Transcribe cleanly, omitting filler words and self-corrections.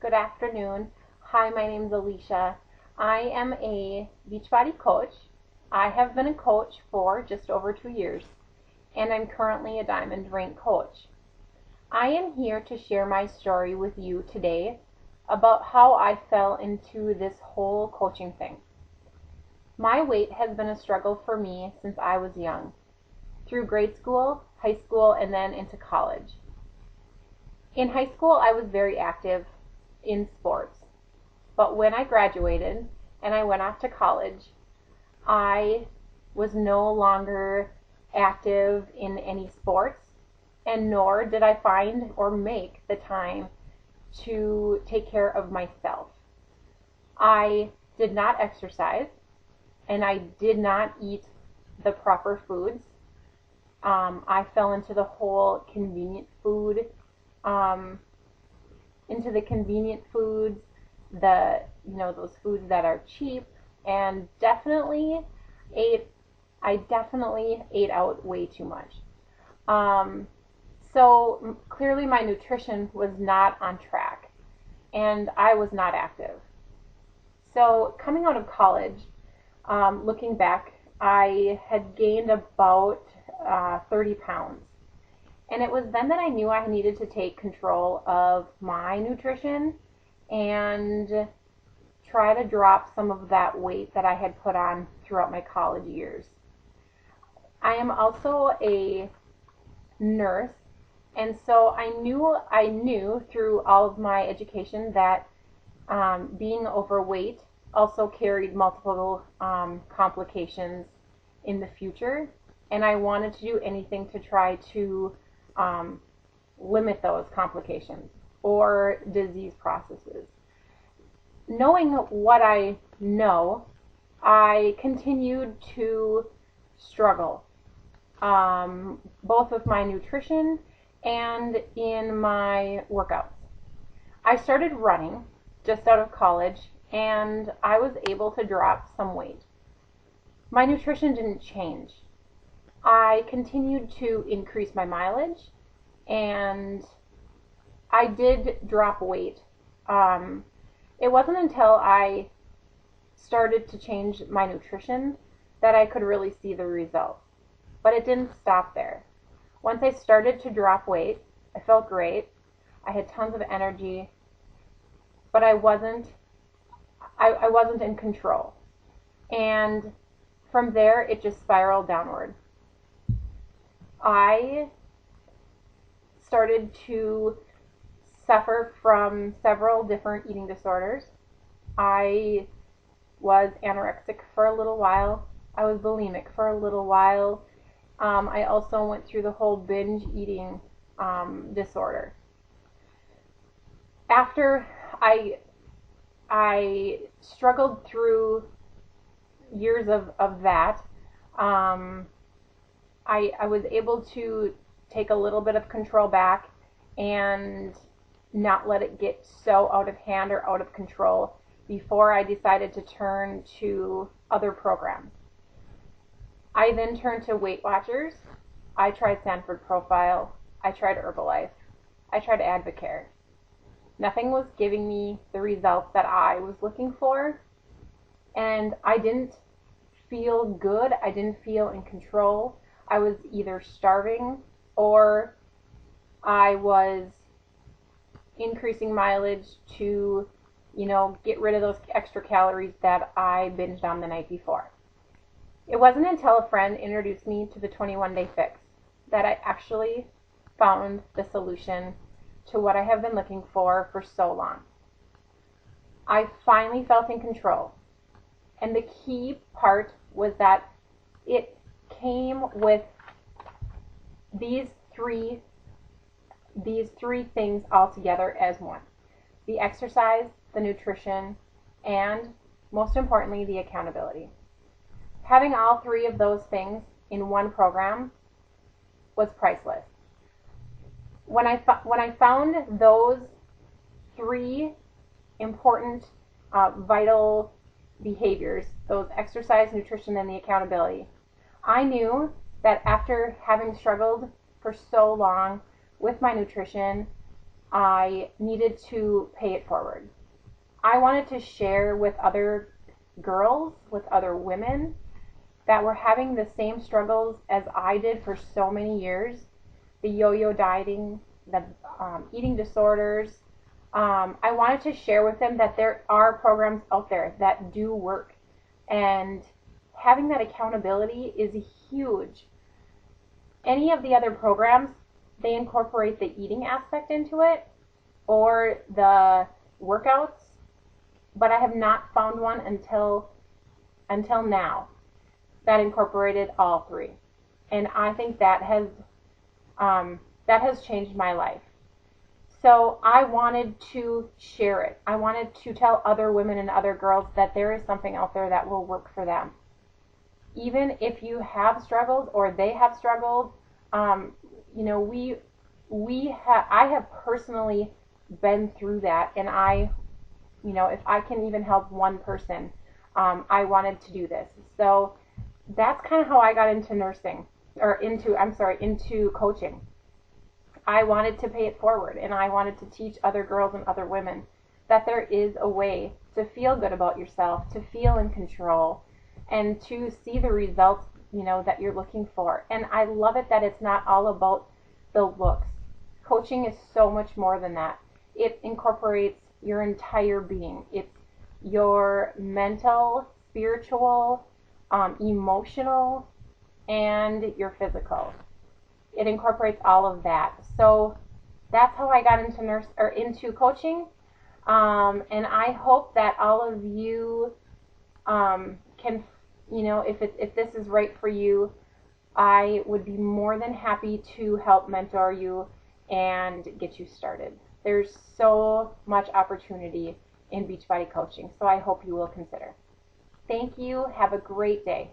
Good afternoon. Hi, my name is Alicia. I am a Beachbody coach. I have been a coach for just over 2 years, and I'm currently a Diamond Rank coach. I am here to share my story with you today about how I fell into this whole coaching thing. My weight has been a struggle for me since I was young, through grade school, high school, and then into college. In high school, I was very active in sports. But when I graduated and I went off to college, I was no longer active in any sports, and nor did I find or make the time to take care of myself. I did not exercise, and I did not eat the proper foods. I fell into the whole convenient food, um, into the convenient foods, those foods that are cheap, and ate I definitely ate out way too much. Um, so clearly my nutrition was not on track, and I was not active. So coming out of college, looking back, I had gained about 30 pounds. And it was then that I knew I needed to take control of my nutrition and try to drop some of that weight that I had put on throughout my college years. I am also a nurse, and so I knew through all of my education that being overweight also carried multiple complications in the future, and I wanted to do anything to try to um, limit those complications or disease processes. Knowing what I know, I continued to struggle, both with my nutrition and in my workouts. I started running just out of college, and I was able to drop some weight. My nutrition didn't change. I continued to increase my mileage, and I did drop weight. Um, it wasn't until I started to change my nutrition that I could really see the results. But it didn't stop there. Once I started to drop weight, I felt great. I had tons of energy, but I wasn't in control. And from there it just spiraled downward. I started to suffer from several different eating disorders. I was anorexic for a little while. I was bulimic for a little while. I also went through the whole binge eating disorder. After I I struggled through years of that, um, I was able to take a little bit of control back and not let it get so out of hand or out of control before I decided to turn to other programs. I then turned to Weight Watchers. I tried Sanford Profile. I tried Herbalife. I tried Advocare. Nothing was giving me the results that I was looking for, and I didn't feel good. I didn't feel in control. I was either starving or I was increasing mileage to, get rid of those extra calories that I binged on the night before. It wasn't until a friend introduced me to the 21-day fix that I actually found the solution to what I have been looking for so long. I finally felt in control. And the key part was that it came with these three these three things all together as one. The exercise, the nutrition, and most importantly, the accountability. Having all three of those things in one program was priceless. When I found those three important, vital behaviors, those exercise, nutrition, and the accountability, I knew that after having struggled for so long with my nutrition, I needed to pay it forward. I wanted to share with other girls, with other women that were having the same struggles as I did for so many years, the yo-yo dieting, the eating disorders. I wanted to share with them that there are programs out there that do work, and having that accountability is huge. Any of the other programs, they incorporate the eating aspect into it or the workouts, but I have not found one until now that incorporated all three, and I think that has changed my life. So I wanted to share it. I wanted to tell other women and other girls that there is something out there that will work for them. Even if you have struggled or they have struggled, um, you know, I have personally been through that, and if I can even help one person, I wanted to do this. So that's kind of how I got into nursing, or into coaching. I wanted to pay it forward, and I wanted to teach other girls and other women that there is a way to feel good about yourself, to feel in control, and to see the results, that you're looking for. And I love it that it's not all about the looks. Coaching is so much more than that. It incorporates your entire being. It's your mental, spiritual, emotional, and your physical. It incorporates all of that. So that's how I got into coaching. And I hope that all of you can, if this is right for you, I would be more than happy to help mentor you and get you started. There's so much opportunity in Beachbody coaching, so I hope you will consider. Thank you. Have a great day.